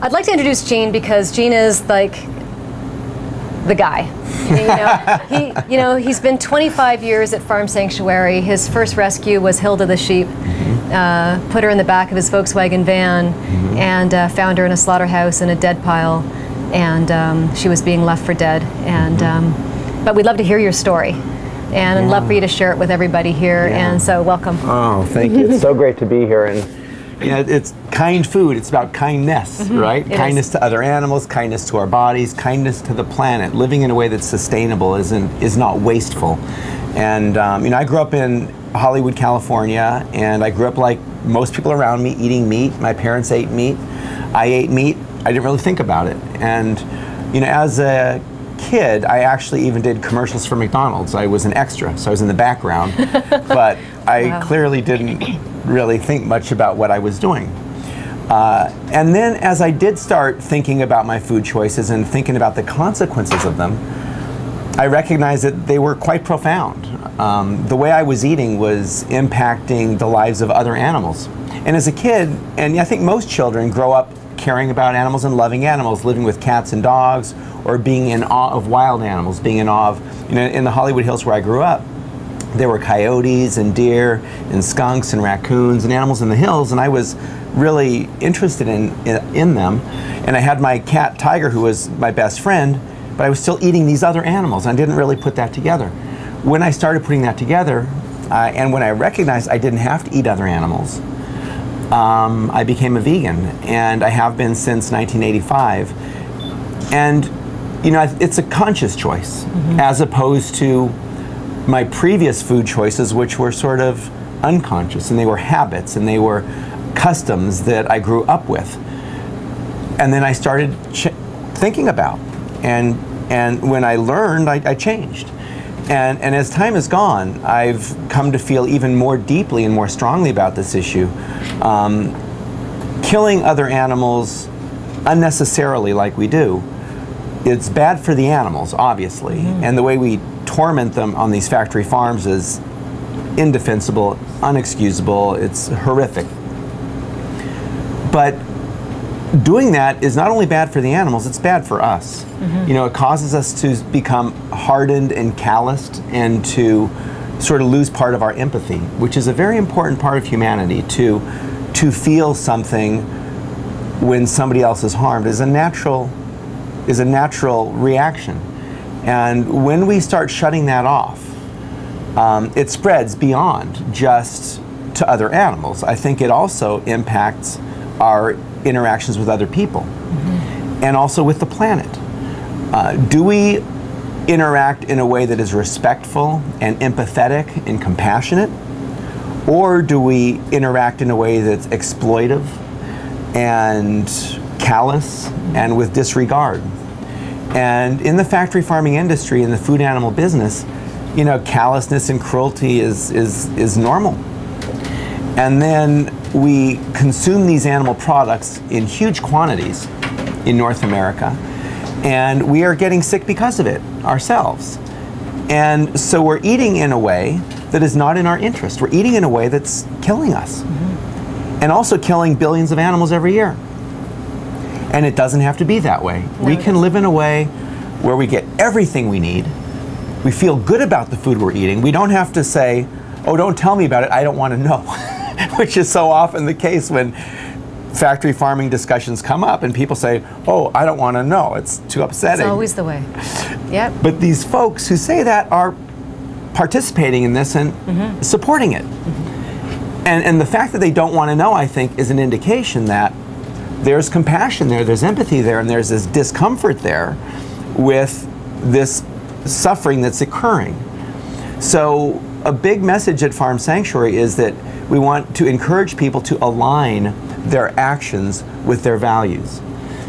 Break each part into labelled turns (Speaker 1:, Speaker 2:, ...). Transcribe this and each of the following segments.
Speaker 1: I'd like to introduce Gene because Gene is like the guy. He's been 25 years at Farm Sanctuary. His first rescue was Hilda the sheep. Put her in the back of his Volkswagen van and found her in a slaughterhouse in a dead pile, and she was being left for dead. And but we'd love to hear your story, and I'd love for you to share it with everybody here. And so, welcome.
Speaker 2: Oh, thank you. It's so great to be here. And it's kind food. It's about kindness, right? Kindness to other animals, kindness to our bodies, kindness to the planet. Living in a way that's sustainable is not wasteful. And I grew up in Hollywood, California, and I grew up like most people around me, eating meat. My parents ate meat. I ate meat. I didn't really think about it. And as a kid, I actually even did commercials for McDonald's. I was an extra, so I was in the background, but I clearly didn't really think much about what I was doing. And then as I did start thinking about my food choices and thinking about the consequences of them, I recognized that they were quite profound. The way I was eating was impacting the lives of other animals. And as a kid, and I think most children grow up caring about animals and loving animals, living with cats and dogs, or being in awe of wild animals, being in awe of, in the Hollywood Hills where I grew up, there were coyotes and deer and skunks and raccoons and animals in the hills, and I was really interested in them. And I had my cat Tiger, who was my best friend, but I was still eating these other animals. I didn't really put that together. When I started putting that together, and when I recognized I didn't have to eat other animals, I became a vegan, and I have been since 1985. And it's a conscious choice, as opposed to my previous food choices, which were sort of unconscious, and they were habits, and they were customs that I grew up with. And then I started thinking about, and when I learned, I changed. And as time has gone, I've come to feel even more deeply and more strongly about this issue. Killing other animals unnecessarily like we do, it's bad for the animals, obviously, and the way we torment them on these factory farms is indefensible, unexcusable, it's horrific. But doing that is not only bad for the animals, it's bad for us. It causes us to become hardened and calloused and to sort of lose part of our empathy, which is a very important part of humanity. To feel something when somebody else is harmed is a natural reaction. And when we start shutting that off, it spreads beyond just to other animals. I think it also impacts our interactions with other people and also with the planet. Do we interact in a way that is respectful and empathetic and compassionate? Or do we interact in a way that's exploitive and callous and with disregard? And in the factory farming industry, in the food animal business, callousness and cruelty is normal. And then we consume these animal products in huge quantities in North America, and we are getting sick because of it ourselves. And so we're eating in a way that is not in our interest. We're eating in a way that's killing us, and also killing billions of animals every year. And it doesn't have to be that way. We can live in a way where we get everything we need. We feel good about the food we're eating. We don't have to say, oh, don't tell me about it, I don't want to know. Which is so often the case when factory farming discussions come up and people say, oh, I don't want to know, it's too upsetting.
Speaker 1: It's always the way. Yep.
Speaker 2: But these folks who say that are participating in this and supporting it. And the fact that they don't want to know, I think, is an indication that there's compassion there, there's empathy there, and there's this discomfort there with this suffering that's occurring. So a big message at Farm Sanctuary is that we want to encourage people to align their actions with their values,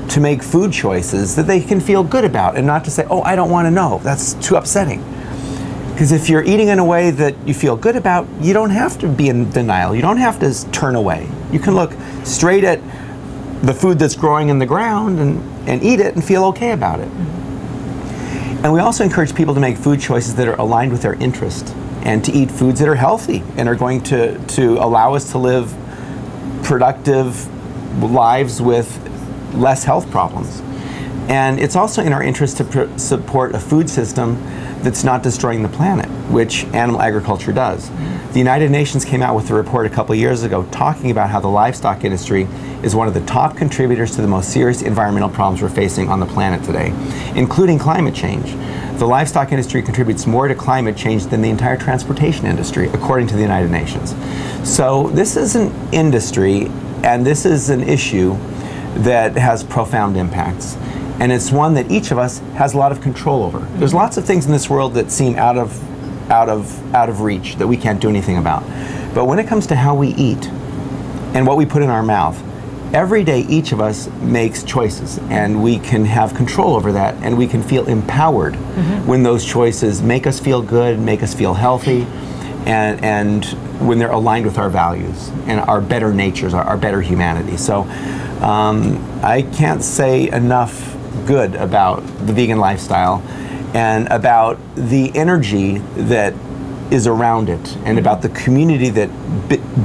Speaker 2: to make food choices that they can feel good about, and not to say, oh, I don't want to know, that's too upsetting. Because if you're eating in a way that you feel good about, you don't have to be in denial, you don't have to turn away. You can look straight at the food that's growing in the ground and eat it and feel okay about it. And we also encourage people to make food choices that are aligned with their interest, and to eat foods that are healthy and are going to allow us to live productive lives with less health problems. And it's also in our interest to support a food system that's not destroying the planet, which animal agriculture does. The United Nations came out with a report a couple years ago talking about how the livestock industry is one of the top contributors to the most serious environmental problems we're facing on the planet today, including climate change. The livestock industry contributes more to climate change than the entire transportation industry, according to the United Nations. So this is an industry, and this is an issue that has profound impacts. And it's one that each of us has a lot of control over. There's lots of things in this world that seem out of reach, that we can't do anything about. But when it comes to how we eat and what we put in our mouth, every day each of us makes choices, and we can have control over that, and we can feel empowered when those choices make us feel good, make us feel healthy, and when they're aligned with our values and our better natures, our better humanity. So I can't say enough good about the vegan lifestyle and about the energy that is around it, and about the community that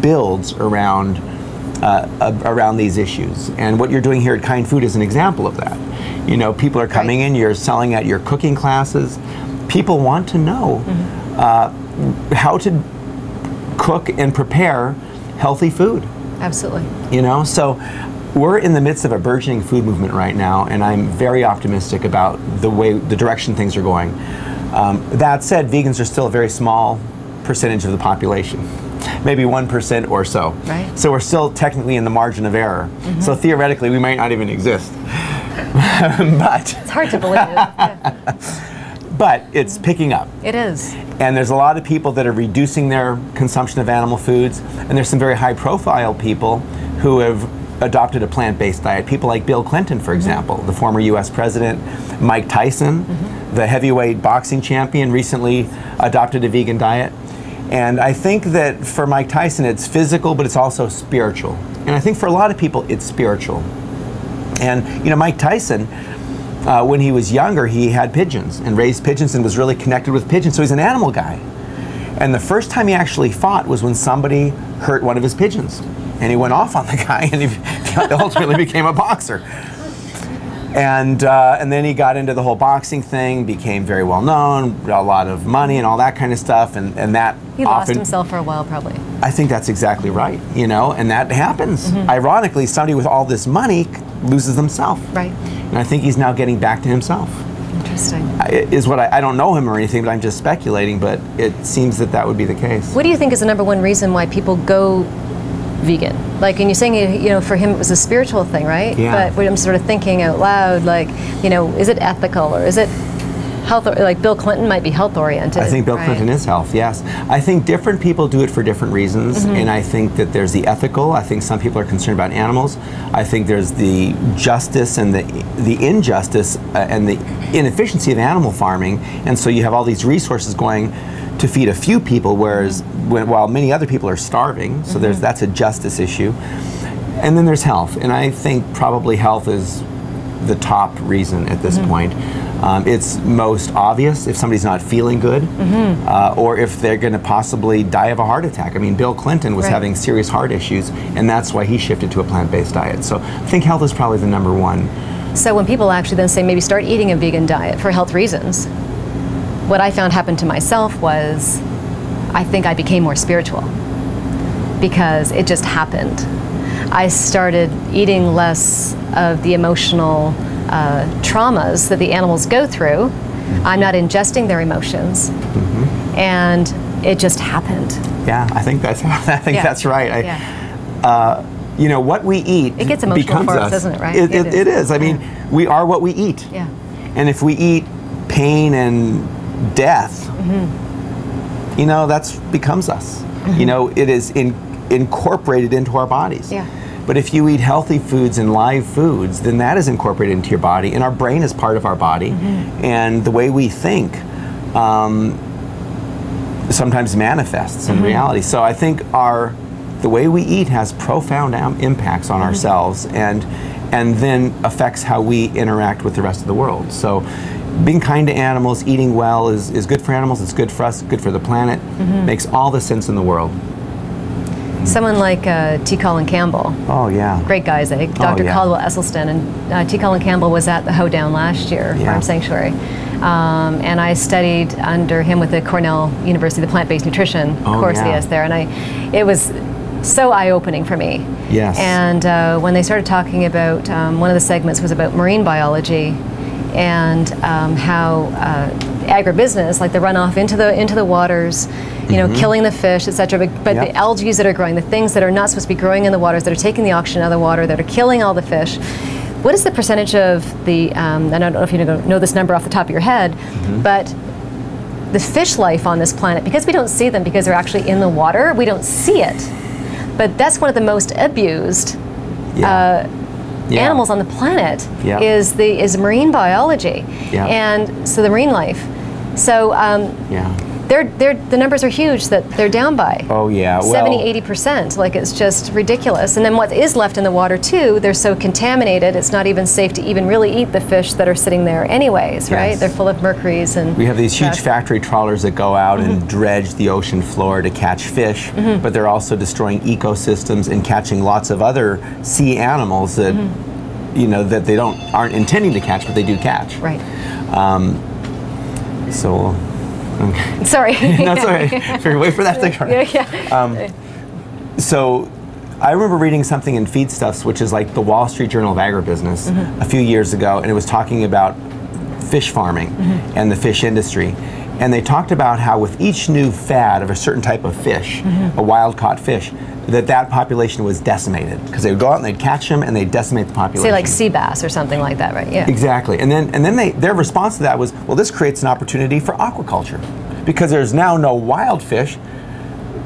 Speaker 2: builds around these issues. And what you're doing here at Kindfood is an example of that. You know, people are coming in, you're selling at your cooking classes. People want to know how to cook and prepare healthy food. Absolutely. You know, so we're in the midst of a burgeoning food movement right now, and I'm very optimistic about the direction things are going. That said, vegans are still a very small percentage of the population, maybe 1% or so. Right. So we're still technically in the margin of error. So theoretically, we might not even exist. But it's hard to believe. But it's picking up. It is. And there's a lot of people that are reducing their consumption of animal foods, and there's some very high-profile people who have adopted a plant-based diet. People like Bill Clinton, for example, the former US president. Mike Tyson, the heavyweight boxing champion, recently adopted a vegan diet. And I think that for Mike Tyson, it's physical, but it's also spiritual. And I think for a lot of people, it's spiritual. And you know, Mike Tyson, when he was younger, he had pigeons and raised pigeons and was really connected with pigeons, so he's an animal guy. And the first time he actually fought was when somebody hurt one of his pigeons. And he went off on the guy, and he ultimately became a boxer. And then he got into the whole boxing thing, became very well known, a lot of money and all that kind of stuff, and that he lost himself for a while, probably. I think that's exactly right, you know, and that happens. Ironically, somebody with all this money loses themselves. Right. And I think he's now getting back to himself. Interesting. Is what I don't know him or anything, but I'm just speculating, but it seems that that would be the case. What do you think is the #1 reason why people go vegan? Like, and you're saying, you know, for him it was a spiritual thing, right? Yeah. But I'm sort of thinking out loud, like, you know, is it ethical, or is it health? Like Bill Clinton might be health oriented. I think Bill Clinton is health, yes. I think different people do it for different reasons, and I think that there's the ethical. I think some people are concerned about animals. I think there's the justice and the injustice and the inefficiency of animal farming, and so you have all these resources going to feed a few people, whereas while many other people are starving, so that's a justice issue. And then there's health, and I think probably health is the top reason at this point. It's most obvious if somebody's not feeling good, or if they're going to possibly die of a heart attack. I mean, Bill Clinton was having serious heart issues, and that's why he shifted to a plant-based diet. So I think health is probably the #1. So when people actually then say maybe start eating a vegan diet for health reasons, what I found happened to myself was I think I became more spiritual, because it just happened. I started eating less of the emotional traumas that the animals go through. I'm not ingesting their emotions, and it just happened. Yeah, I think that's that's right. You know, what we eat, it gets emotional for us, doesn't it? Right? It is. I mean, we are what we eat. Yeah. And if we eat pain and death, you know, that becomes us. You know, it is incorporated into our bodies. Yeah. But if you eat healthy foods and live foods, then that is incorporated into your body, and our brain is part of our body, and the way we think sometimes manifests in reality. So I think the way we eat has profound impacts on ourselves, and then affects how we interact with the rest of the world. So being kind to animals, eating well is good for animals, it's good for us, good for the planet, makes all the sense in the world.
Speaker 1: Someone like T. Colin Campbell.
Speaker 2: Oh, yeah.
Speaker 1: Great guys, eh? Dr.
Speaker 2: yeah.
Speaker 1: Caldwell Esselstyn. And T. Colin Campbell was at the Hoedown last year, Farm Sanctuary. And I studied under him with the Cornell University, the plant-based nutrition course he has there. And it was so eye-opening for me.
Speaker 2: Yes.
Speaker 1: And when they started talking about, one of the segments was about marine biology and how agribusiness, like the runoff into the waters, you know, killing the fish, etc. But the algae that are growing, the things that are not supposed to be growing in the waters, that are taking the oxygen out of the water, that are killing all the fish. What is the percentage of the, I don't know if you know this number off the top of your head, but the fish life on this planet, because we don't see them because they're actually in the water, we don't see it. But that's one of the most abused animals on the planet is marine biology, and so the marine life. So the numbers are huge that they're down by.
Speaker 2: Oh yeah,
Speaker 1: 70–80%. Like, it's just ridiculous. And then what is left in the water too? They're so contaminated. It's not even safe to even really eat the fish that are sitting there, anyways. Right? They're full of mercuries and. We
Speaker 2: have these huge factory trawlers that go out and dredge the ocean floor to catch fish, but they're also destroying ecosystems and catching lots of other sea animals that you know that they aren't intending to catch, but they do catch.
Speaker 1: Right.
Speaker 2: So. Okay.
Speaker 1: Sorry.
Speaker 2: No, sorry. Wait for that to come. So, I remember reading something in Feedstuffs, which is like the Wall Street Journal of Agribusiness, a few years ago, and it was talking about fish farming and the fish industry. And they talked about how with each new fad of a certain type of fish, a wild-caught fish, that population was decimated, because they would go out and they'd catch them and they'd decimate the population.
Speaker 1: Say like sea bass or something like that, right? Yeah.
Speaker 2: Exactly. And then their response to that was, well, this creates an opportunity for aquaculture, because there's now no wild fish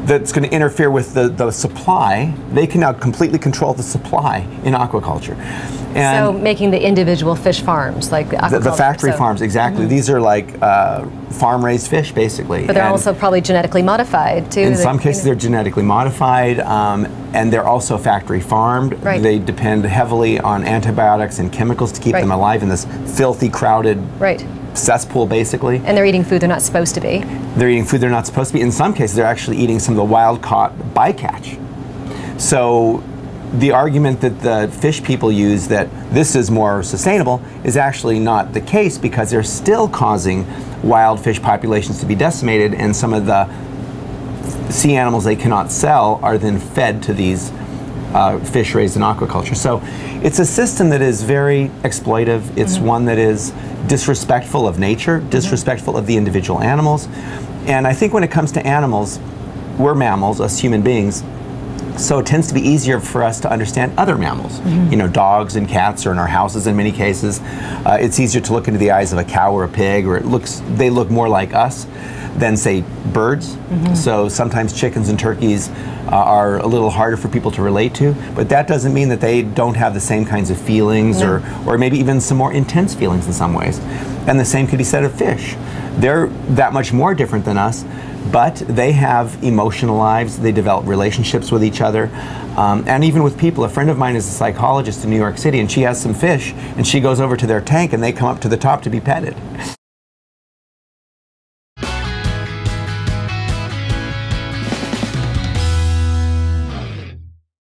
Speaker 2: that's going to interfere with the supply. They can now completely control the supply in aquaculture. And
Speaker 1: so making the individual fish farms, like
Speaker 2: the factory farms, exactly. These are like farm-raised fish, basically.
Speaker 1: But they're also probably genetically modified, too.
Speaker 2: In some cases, they're genetically modified, and they're also factory farmed.
Speaker 1: Right.
Speaker 2: They depend heavily on antibiotics and chemicals to keep them alive in this filthy, crowded cesspool, basically.
Speaker 1: And they're eating food they're not supposed to be.
Speaker 2: They're eating food they're not supposed to be. In some cases, they're actually eating some of the wild-caught bycatch. So the argument that the fish people use that this is more sustainable is actually not the case, because they're still causing wild fish populations to be decimated, and some of the sea animals they cannot sell are then fed to these fish raised in aquaculture. So it's a system that is very exploitive. It's one that is disrespectful of nature, disrespectful of the individual animals. And I think when it comes to animals, we're mammals, us human beings, so it tends to be easier for us to understand other mammals. You know, dogs and cats are in our houses in many cases. It's easier to look into the eyes of a cow or a pig, or they look more like us than, say, birds. So sometimes chickens and turkeys are a little harder for people to relate to, but that doesn't mean that they don't have the same kinds of feelings, or maybe even some more intense feelings in some ways. And the same could be said of fish. They're that much more different than us, but they have emotional lives. They develop relationships with each other, and even with people. A friend of mine is a psychologist in New York City, and she has some fish, and she goes over to their tank, and they come up to the top to be petted.